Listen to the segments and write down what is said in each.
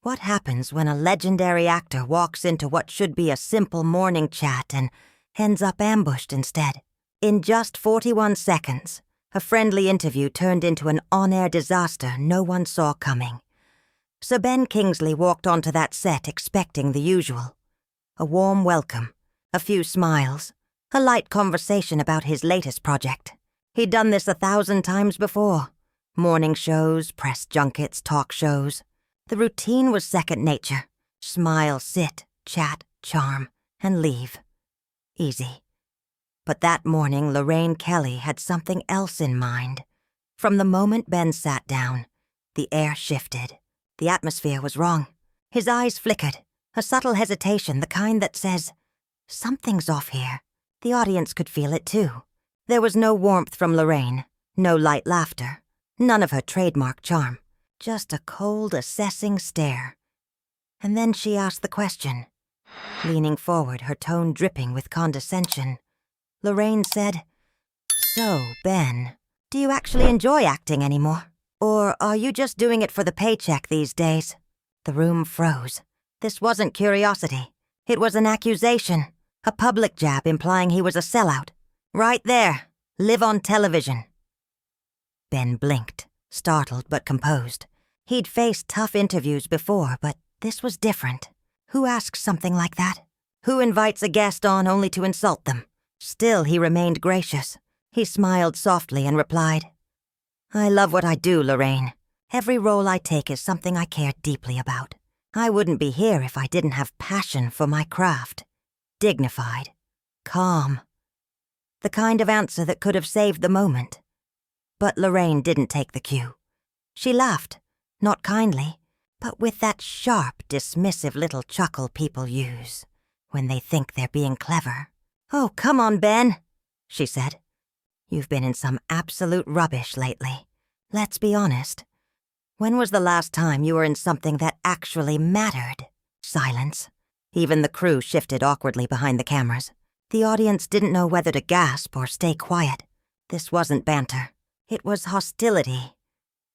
What happens when a legendary actor walks into what should be a simple morning chat and ends up ambushed instead? In just 41 seconds, a friendly interview turned into an on-air disaster no one saw coming. Sir Ben Kingsley walked onto that set expecting the usual. A warm welcome, a few smiles, a light conversation about his latest project. He'd done this 1,000 times before. Morning shows, press junkets, talk shows. The routine was second nature. Smile, sit, chat, charm, and leave. Easy. But that morning, Lorraine Kelly had something else in mind. From the moment Ben sat down, the air shifted. The atmosphere was wrong. His eyes flickered, a subtle hesitation, the kind that says, "Something's off here." The audience could feel it too. There was no warmth from Lorraine, no light laughter, none of her trademark charm. Just a cold, assessing stare. And then she asked the question. Leaning forward, her tone dripping with condescension, Lorraine said, "So, Ben, do you actually enjoy acting anymore? Or are you just doing it for the paycheck these days?" The room froze. This wasn't curiosity. It was an accusation, a public jab implying he was a sellout. Right there, live on television. Ben blinked, startled but composed. He'd faced tough interviews before, but this was different. Who asks something like that? Who invites a guest on only to insult them? Still, he remained gracious. He smiled softly and replied, "I love what I do, Lorraine. Every role I take is something I care deeply about. I wouldn't be here if I didn't have passion for my craft. Dignified. Calm." The kind of answer that could have saved the moment. But Lorraine didn't take the cue. She laughed. Not kindly, but with that sharp, dismissive little chuckle people use when they think they're being clever. "Oh, come on, Ben," she said. "You've been in some absolute rubbish lately. Let's be honest. When was the last time you were in something that actually mattered?" Silence. Even the crew shifted awkwardly behind the cameras. The audience didn't know whether to gasp or stay quiet. This wasn't banter. It was hostility.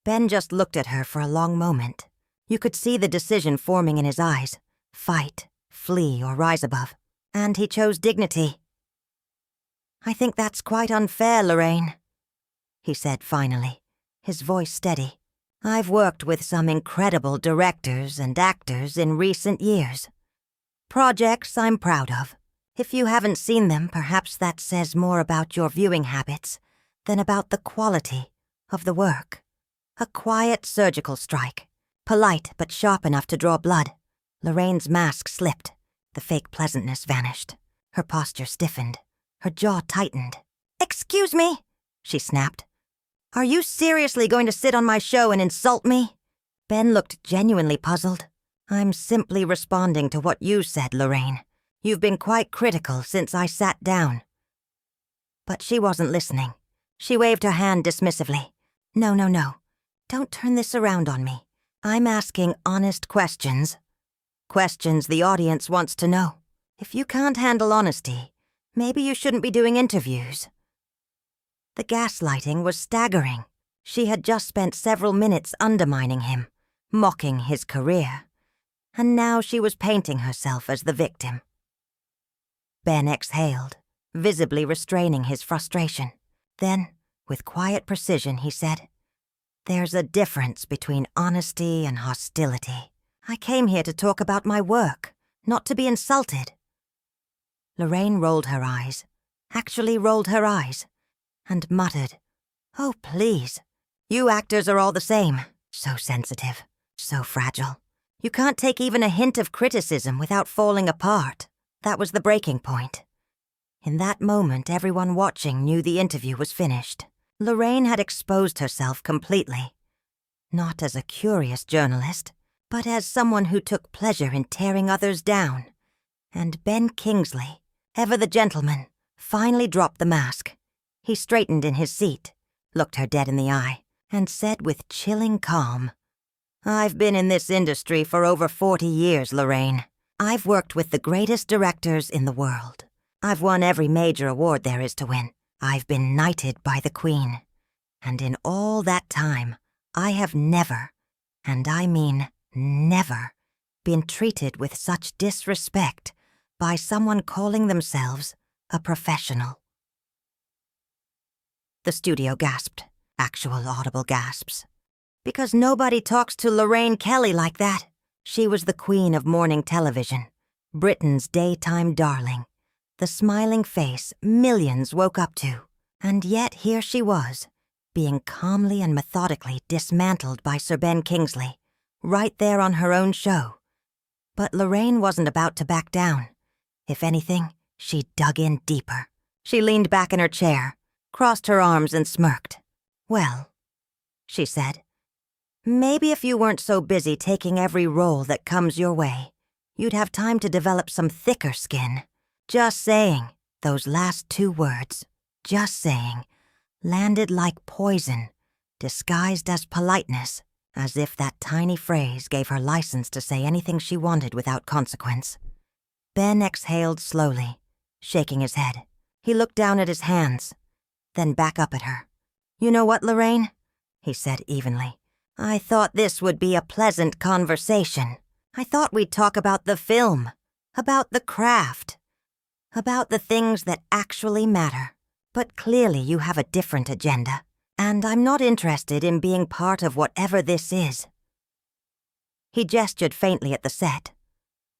Ben just looked at her for a long moment. You could see the decision forming in his eyes. Fight, flee, or rise above. And he chose dignity. "I think that's quite unfair, Lorraine," he said finally, his voice steady. "I've worked with some incredible directors and actors in recent years. Projects I'm proud of. If you haven't seen them, perhaps that says more about your viewing habits than about the quality of the work. A quiet surgical strike, polite but sharp enough to draw blood." Lorraine's mask slipped. The fake pleasantness vanished. Her posture stiffened. Her jaw tightened. "Excuse me," she snapped. "Are you seriously going to sit on my show and insult me?" Ben looked genuinely puzzled. "I'm simply responding to what you said, Lorraine. You've been quite critical since I sat down." But she wasn't listening. She waved her hand dismissively. No. Don't turn this around on me. I'm asking honest questions. Questions the audience wants to know. If you can't handle honesty, maybe you shouldn't be doing interviews." The gaslighting was staggering. She had just spent several minutes undermining him, mocking his career. And now she was painting herself as the victim. Ben exhaled, visibly restraining his frustration. Then, with quiet precision, he said, "There's a difference between honesty and hostility. I came here to talk about my work, not to be insulted." Lorraine rolled her eyes, and muttered, "Oh, please. You actors are all the same. So sensitive, so fragile. You can't take even a hint of criticism without falling apart." That was the breaking point. In that moment, everyone watching knew the interview was finished. Lorraine had exposed herself completely. Not as a curious journalist, but as someone who took pleasure in tearing others down. And Ben Kingsley, ever the gentleman, finally dropped the mask. He straightened in his seat, looked her dead in the eye, and said with chilling calm, "I've been in this industry for over 40 years, Lorraine. I've worked with the greatest directors in the world. I've won every major award there is to win. I've been knighted by the Queen. And in all that time, I have never, and I mean never, been treated with such disrespect by someone calling themselves a professional. The studio gasped, actual audible gasps. Because nobody talks to Lorraine Kelly like that. She was the queen of morning television, Britain's daytime darling, the smiling face millions woke up to. And yet here she was, being calmly and methodically dismantled by Sir Ben Kingsley, right there on her own show. But Lorraine wasn't about to back down. If anything, she dug in deeper. She leaned back in her chair, crossed her arms and smirked. "Well," she said, "maybe if you weren't so busy taking every role that comes your way, you'd have time to develop some thicker skin." Just saying, those last two words, just saying, landed like poison, disguised as politeness, as if that tiny phrase gave her license to say anything she wanted without consequence. Ben exhaled slowly, shaking his head. He looked down at his hands, then back up at her. "You know what, Lorraine?" he said evenly. "I thought this would be a pleasant conversation. I thought we'd talk about the film, about the craft, about the things that actually matter. But clearly you have a different agenda, and I'm not interested in being part of whatever this is." He gestured faintly at the set.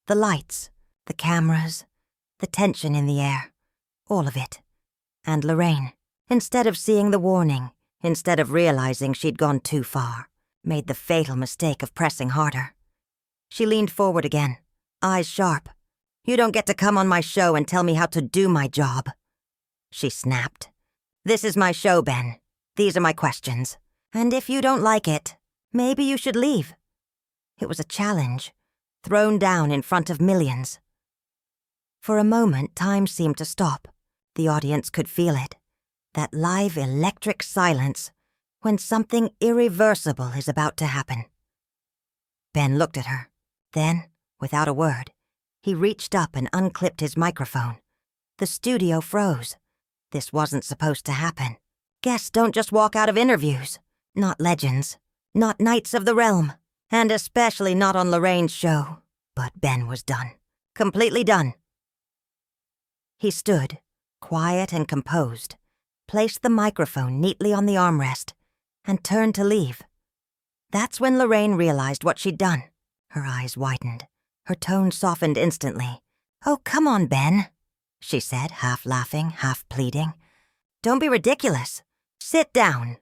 The lights, the cameras, the tension in the air, all of it. And Lorraine, instead of seeing the warning, instead of realizing she'd gone too far, made the fatal mistake of pressing harder. She leaned forward again, eyes sharp. "You don't get to come on my show and tell me how to do my job," she snapped. "This is my show, Ben. These are my questions. And if you don't like it, maybe you should leave." It was a challenge, thrown down in front of millions. For a moment, time seemed to stop. The audience could feel it. That live electric silence when something irreversible is about to happen. Ben looked at her. Then, without a word, he reached up and unclipped his microphone. The studio froze. This wasn't supposed to happen. Guests don't just walk out of interviews. Not legends. Not Knights of the Realm. And especially not on Lorraine's show. But Ben was done. Completely done. He stood, quiet and composed, placed the microphone neatly on the armrest, and turned to leave. That's when Lorraine realized what she'd done. Her eyes widened. Her tone softened instantly. "Oh, come on, Ben," she said, half laughing, half pleading. "Don't be ridiculous. Sit down.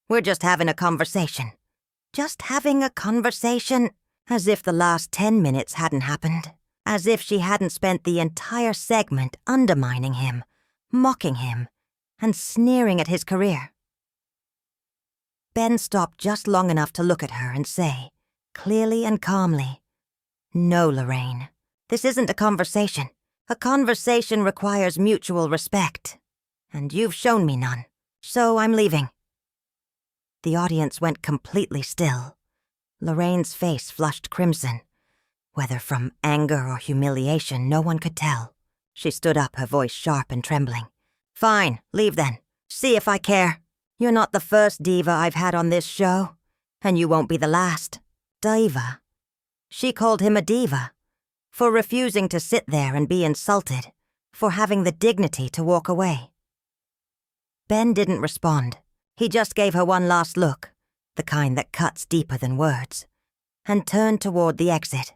We're just having a conversation." Just having a conversation, as if the last 10 minutes hadn't happened. As if she hadn't spent the entire segment undermining him, mocking him, and sneering at his career. Ben stopped just long enough to look at her and say, clearly and calmly, "No, Lorraine, this isn't a conversation. A conversation requires mutual respect, and you've shown me none, so I'm leaving." The audience went completely still. Lorraine's face flushed crimson. Whether from anger or humiliation, no one could tell. She stood up, her voice sharp and trembling. "Fine, leave then. See if I care. You're not the first diva I've had on this show, and you won't be the last." Diva. She called him a diva, for refusing to sit there and be insulted, for having the dignity to walk away. Ben didn't respond. He just gave her one last look, the kind that cuts deeper than words, and turned toward the exit.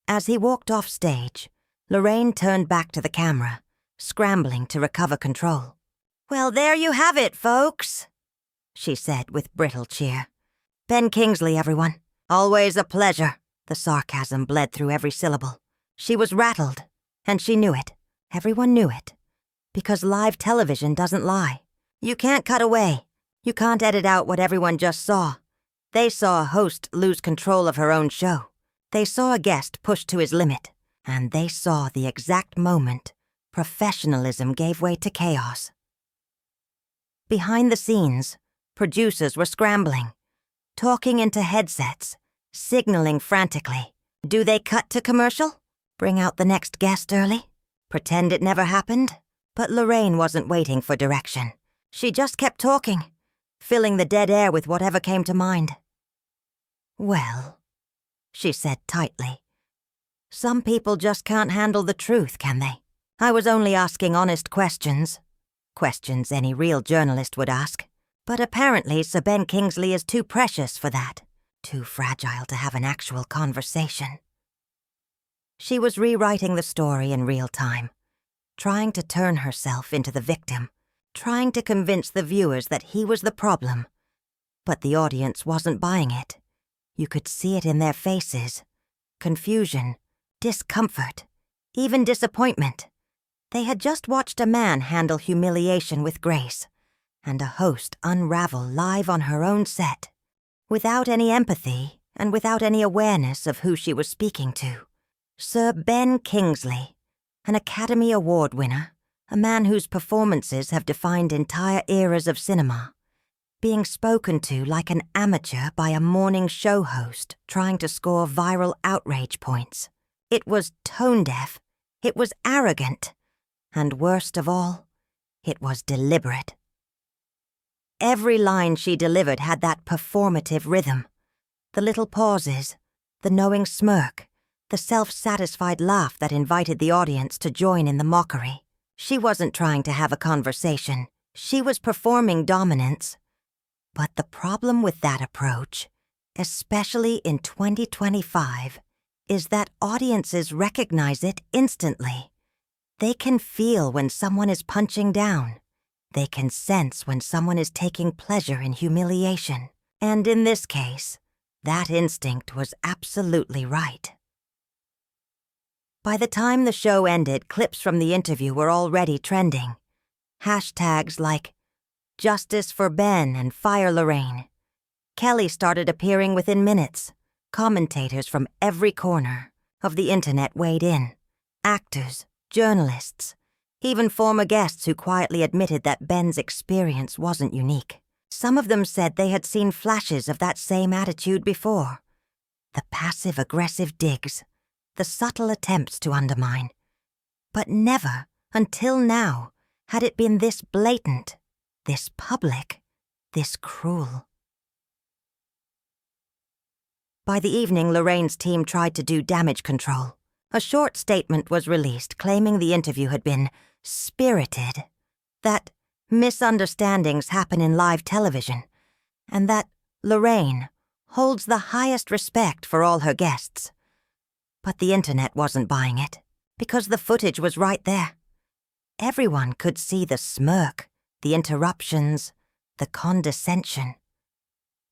As he walked off stage, Lorraine turned back to the camera, scrambling to recover control. "Well, there you have it, folks," she said with brittle cheer. "Ben Kingsley, everyone. Always a pleasure." The sarcasm bled through every syllable. She was rattled, and she knew it. Everyone knew it. Because live television doesn't lie. You can't cut away. You can't edit out what everyone just saw. They saw a host lose control of her own show. They saw a guest pushed to his limit. And they saw the exact moment professionalism gave way to chaos. Behind the scenes, producers were scrambling, talking into headsets, signaling frantically. Do they cut to commercial? Bring out the next guest early? Pretend it never happened? But Lorraine wasn't waiting for direction. She just kept talking, filling the dead air with whatever came to mind. "Well," she said tightly. "Some people just can't handle the truth, can they? I was only asking honest questions. Questions any real journalist would ask. But apparently Sir Ben Kingsley is too precious for that. Too fragile to have an actual conversation." She was rewriting the story in real time, trying to turn herself into the victim, trying to convince the viewers that he was the problem. But the audience wasn't buying it. You could see it in their faces. Confusion, discomfort, even disappointment. They had just watched a man handle humiliation with grace, and a host unravel live on her own set, without any empathy and without any awareness of who she was speaking to. Sir Ben Kingsley, an Academy Award winner, a man whose performances have defined entire eras of cinema, being spoken to like an amateur by a morning show host trying to score viral outrage points. It was tone-deaf, it was arrogant, and worst of all, it was deliberate. Every line she delivered had that performative rhythm. The little pauses, the knowing smirk, the self-satisfied laugh that invited the audience to join in the mockery. She wasn't trying to have a conversation. She was performing dominance. But the problem with that approach, especially in 2025, is that audiences recognize it instantly. They can feel when someone is punching down. They can sense when someone is taking pleasure in humiliation. And in this case, that instinct was absolutely right. By the time the show ended, clips from the interview were already trending. Hashtags like "Justice for Ben" and "Fire Lorraine." Kelly started appearing within minutes. Commentators from every corner of the internet weighed in. Actors, journalists, even former guests who quietly admitted that Ben's experience wasn't unique. Some of them said they had seen flashes of that same attitude before. The passive-aggressive digs, the subtle attempts to undermine. But never, until now, had it been this blatant, this public, this cruel. By the evening, Lorraine's team tried to do damage control. A short statement was released claiming the interview had been spirited, that misunderstandings happen in live television, and that Lorraine holds the highest respect for all her guests. But the internet wasn't buying it, because the footage was right there. Everyone could see the smirk, the interruptions, the condescension.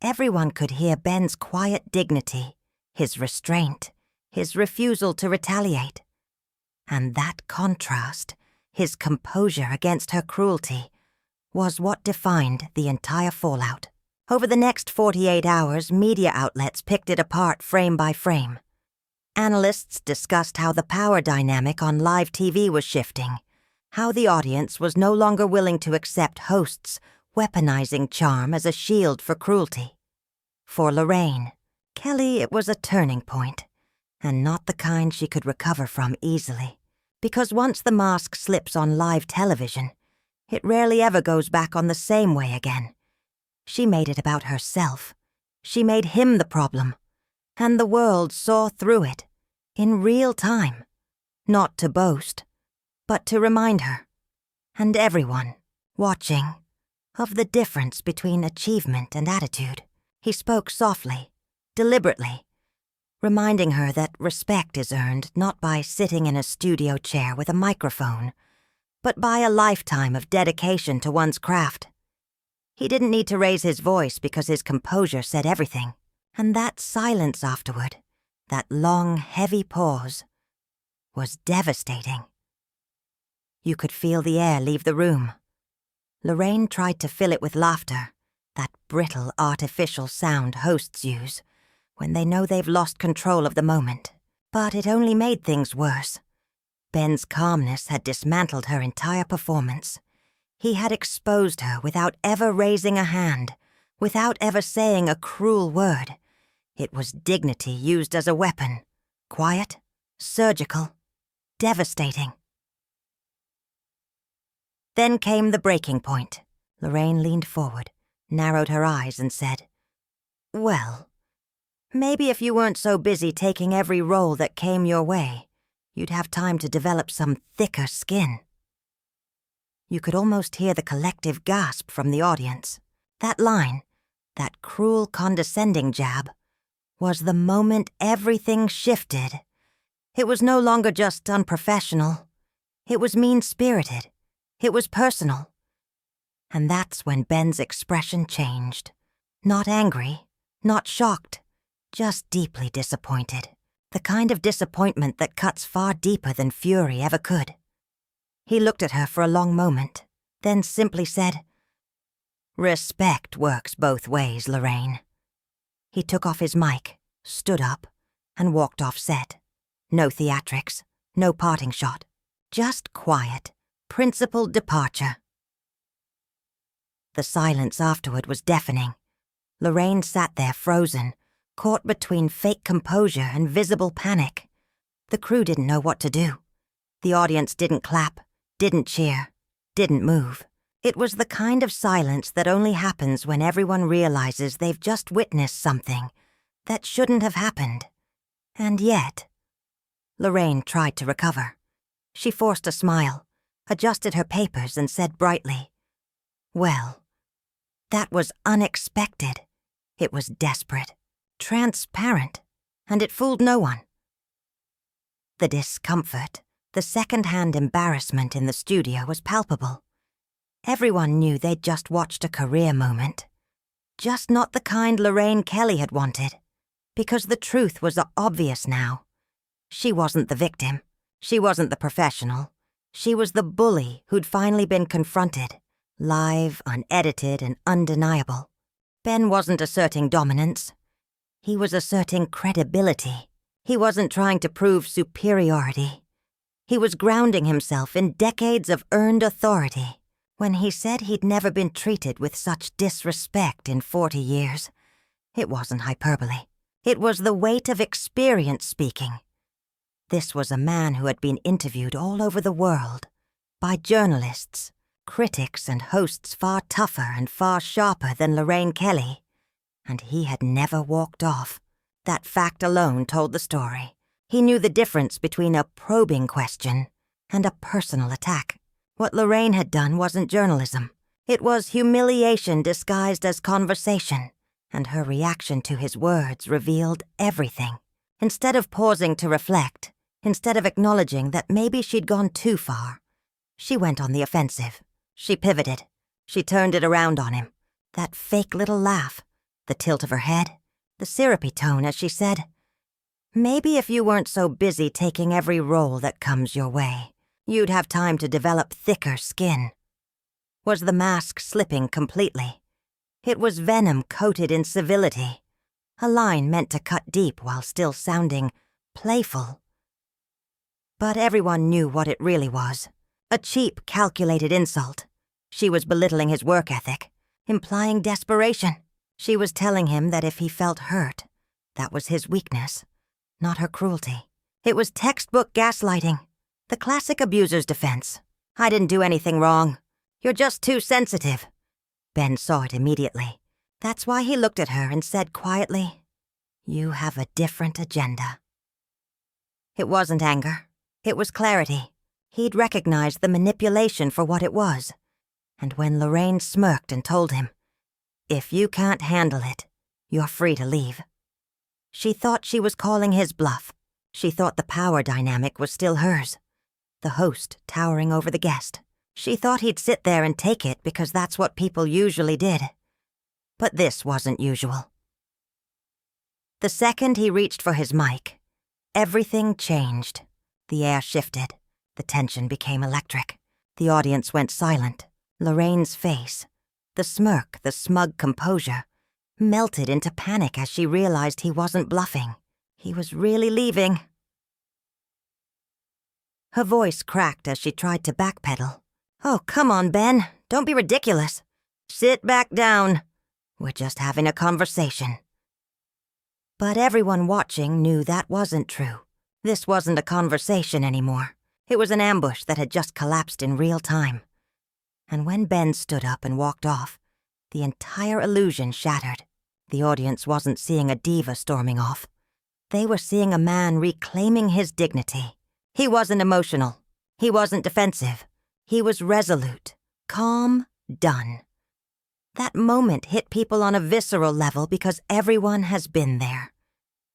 Everyone could hear Ben's quiet dignity, his restraint, his refusal to retaliate. And that contrast, his composure against her cruelty, was what defined the entire fallout. Over the next 48 hours, media outlets picked it apart frame by frame. Analysts discussed how the power dynamic on live TV was shifting, how the audience was no longer willing to accept hosts weaponizing charm as a shield for cruelty. For Lorraine Kelly, it was a turning point, and not the kind she could recover from easily, because once the mask slips on live television, it rarely ever goes back on the same way again. She made it about herself. She made him the problem, and the world saw through it, in real time, not to boast, but to remind her, and everyone, watching, of the difference between achievement and attitude. He spoke softly, deliberately, reminding her that respect is earned not by sitting in a studio chair with a microphone, but by a lifetime of dedication to one's craft. He didn't need to raise his voice because his composure said everything, and that silence afterward, that long, heavy pause, was devastating. You could feel the air leave the room. Lorraine tried to fill it with laughter, that brittle, artificial sound hosts use when they know they've lost control of the moment. But it only made things worse. Ben's calmness had dismantled her entire performance. He had exposed her without ever raising a hand, without ever saying a cruel word. It was dignity used as a weapon, quiet, surgical, devastating. Then came the breaking point. Lorraine leaned forward, narrowed her eyes, and said, "Well, Maybe if you weren't so busy taking every role that came your way, you'd have time to develop some thicker skin. You could almost hear the collective gasp from the audience. That line, that cruel, condescending jab, was the moment everything shifted. It was no longer just unprofessional. It was mean-spirited. It was personal. And that's when Ben's expression changed. Not angry, not shocked, just deeply disappointed. The kind of disappointment that cuts far deeper than fury ever could. He looked at her for a long moment, then simply said, "Respect works both ways, Lorraine." He took off his mic, stood up, and walked off set. No theatrics, no parting shot. Just quiet, principled departure. The silence afterward was deafening. Lorraine sat there frozen, caught between fake composure and visible panic. The crew didn't know what to do. The audience didn't clap, didn't cheer, didn't move. It was the kind of silence that only happens when everyone realizes they've just witnessed something that shouldn't have happened. And yet, Lorraine tried to recover. She forced a smile, adjusted her papers, and said brightly, "Well, that was unexpected. It was desperate, transparent, and it fooled no one." The discomfort, the second-hand embarrassment in the studio was palpable. Everyone knew they'd just watched a career moment. Just not the kind Lorraine Kelly had wanted. Because the truth was obvious now. She wasn't the victim. She wasn't the professional. She was the bully who'd finally been confronted. Live, unedited, and undeniable. Ben wasn't asserting dominance. He was asserting credibility. He wasn't trying to prove superiority. He was grounding himself in decades of earned authority. When he said he'd never been treated with such disrespect in 40 years, it wasn't hyperbole. It was the weight of experience speaking. This was a man who had been interviewed all over the world, by journalists, critics and hosts far tougher and far sharper than Lorraine Kelly, and he had never walked off. That fact alone told the story. He knew the difference between a probing question and a personal attack. What Lorraine had done wasn't journalism. It was humiliation disguised as conversation, and her reaction to his words revealed everything. Instead of pausing to reflect, instead of acknowledging that maybe she'd gone too far, she went on the offensive. She pivoted. She turned it around on him. That fake little laugh, the tilt of her head, the syrupy tone as she said, "Maybe if you weren't so busy taking every role that comes your way, you'd have time to develop thicker skin." Was the mask slipping completely? It was venom coated in civility, a line meant to cut deep while still sounding playful. But everyone knew what it really was. A cheap, calculated insult. She was belittling his work ethic, implying desperation. She was telling him that if he felt hurt, that was his weakness, not her cruelty. It was textbook gaslighting, the classic abuser's defense. "I didn't do anything wrong. You're just too sensitive." Ben saw it immediately. That's why he looked at her and said quietly, "You have a different agenda." It wasn't anger. It was clarity. He'd recognized the manipulation for what it was. And when Lorraine smirked and told him, "If you can't handle it, you're free to leave," she thought she was calling his bluff. She thought the power dynamic was still hers, the host towering over the guest. She thought he'd sit there and take it because that's what people usually did. But this wasn't usual. The second he reached for his mic, everything changed. The air shifted. The tension became electric. The audience went silent. Lorraine's face, the smirk, the smug composure, melted into panic as she realized he wasn't bluffing. He was really leaving. Her voice cracked as she tried to backpedal. "Oh, come on, Ben. Don't be ridiculous. Sit back down. We're just having a conversation." But everyone watching knew that wasn't true. This wasn't a conversation anymore. It was an ambush that had just collapsed in real time. And when Ben stood up and walked off, the entire illusion shattered. The audience wasn't seeing a diva storming off. They were seeing a man reclaiming his dignity. He wasn't emotional. He wasn't defensive. He was resolute, calm, done. That moment hit people on a visceral level because everyone has been there.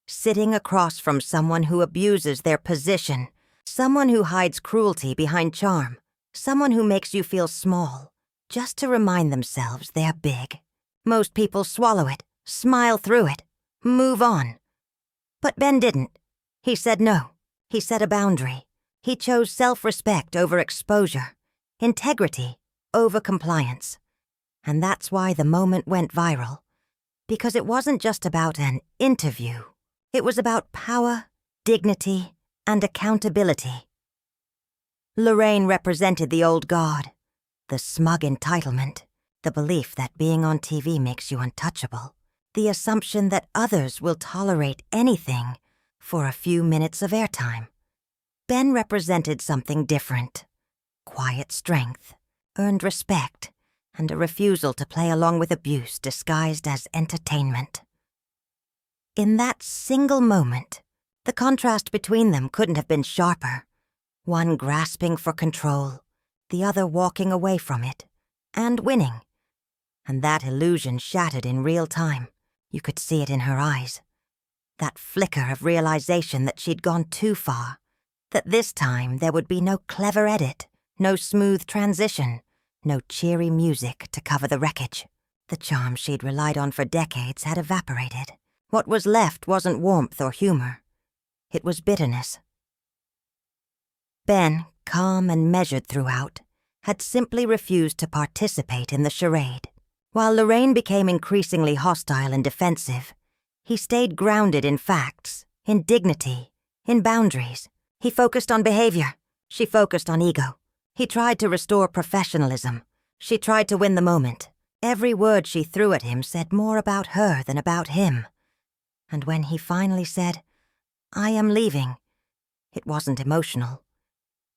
Sitting across from someone who abuses their position, someone who hides cruelty behind charm, someone who makes you feel small, just to remind themselves they're big. Most people swallow it, smile through it, move on. But Ben didn't. He said no. He set a boundary. He chose self-respect over exposure, integrity over compliance. And that's why the moment went viral. Because it wasn't just about an interview. It was about power, dignity, and accountability. Lorraine represented the old guard, the smug entitlement, the belief that being on TV makes you untouchable, the assumption that others will tolerate anything for a few minutes of airtime. Ben represented something different. Quiet strength, earned respect, and a refusal to play along with abuse disguised as entertainment. In that single moment, the contrast between them couldn't have been sharper. One grasping for control, the other walking away from it, and winning. And that illusion shattered in real time. You could see it in her eyes. That flicker of realization that she'd gone too far, that this time there would be no clever edit, no smooth transition, no cheery music to cover the wreckage. The charm she'd relied on for decades had evaporated. What was left wasn't warmth or humor. It was bitterness. Ben, calm and measured throughout, had simply refused to participate in the charade. While Lorraine became increasingly hostile and defensive, he stayed grounded in facts, in dignity, in boundaries. He focused on behavior. She focused on ego. He tried to restore professionalism. She tried to win the moment. Every word she threw at him said more about her than about him. And when he finally said, "I am leaving," it wasn't emotional.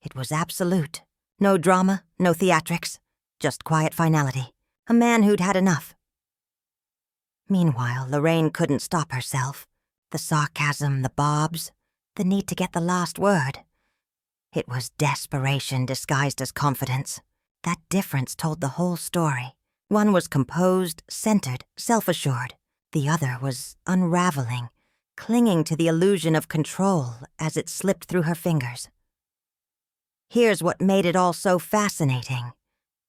It was absolute. No drama, no theatrics, just quiet finality. A man who'd had enough. Meanwhile, Lorraine couldn't stop herself. The sarcasm, the bobs, the need to get the last word. It was desperation disguised as confidence. That difference told the whole story. One was composed, centered, self-assured. The other was unraveling, clinging to the illusion of control as it slipped through her fingers. Here's what made it all so fascinating.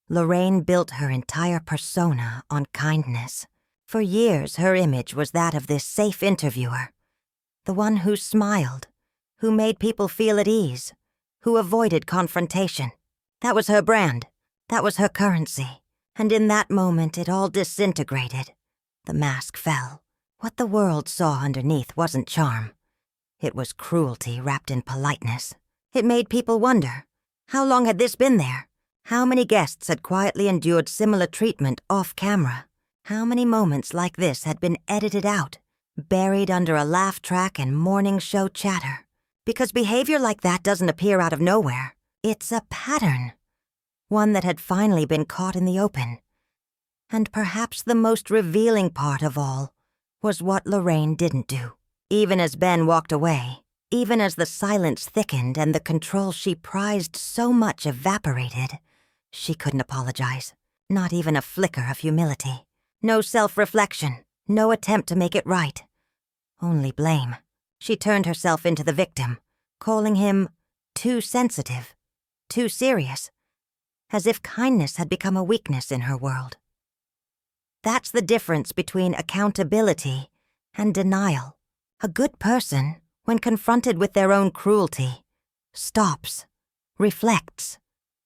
Lorraine built her entire persona on kindness. For years, her image was that of this safe interviewer, the one who smiled, who made people feel at ease, who avoided confrontation. That was her brand. That was her currency. And in that moment, it all disintegrated. The mask fell. What the world saw underneath wasn't charm. It was cruelty wrapped in politeness. It made people wonder, how long had this been there? How many guests had quietly endured similar treatment off camera? How many moments like this had been edited out, buried under a laugh track and morning show chatter? Because behavior like that doesn't appear out of nowhere. It's a pattern. One that had finally been caught in the open. And perhaps the most revealing part of all was what Lorraine didn't do. Even as Ben walked away, even as the silence thickened and the control she prized so much evaporated, she couldn't apologize. Not even a flicker of humility. No self-reflection. No attempt to make it right. Only blame. She turned herself into the victim, calling him too sensitive, too serious, as if kindness had become a weakness in her world. That's the difference between accountability and denial. A good person, when confronted with their own cruelty, stops, reflects,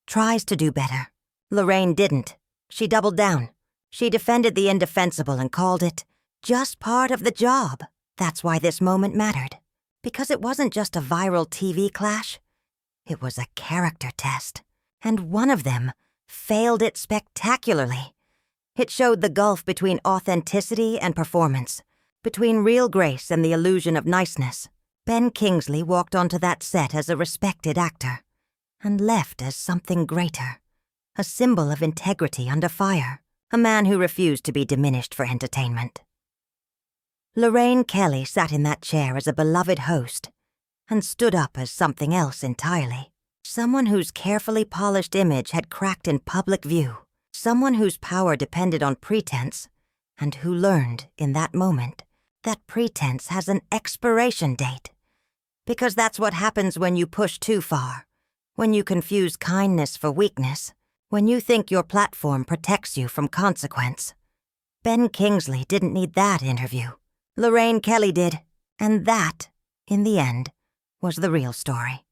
tries to do better. Lorraine didn't. She doubled down. She defended the indefensible and called it just part of the job. That's why this moment mattered. Because it wasn't just a viral TV clash. It was a character test. And one of them failed it spectacularly. It showed the gulf between authenticity and performance, between real grace and the illusion of niceness. Ben Kingsley walked onto that set as a respected actor, and left as something greater, a symbol of integrity under fire, a man who refused to be diminished for entertainment. Lorraine Kelly sat in that chair as a beloved host and stood up as something else entirely. Someone whose carefully polished image had cracked in public view. Someone whose power depended on pretense, and who learned, in that moment, that pretense has an expiration date. Because that's what happens when you push too far, when you confuse kindness for weakness, when you think your platform protects you from consequence. Ben Kingsley didn't need that interview. Lorraine Kelly did, and that, in the end, was the real story.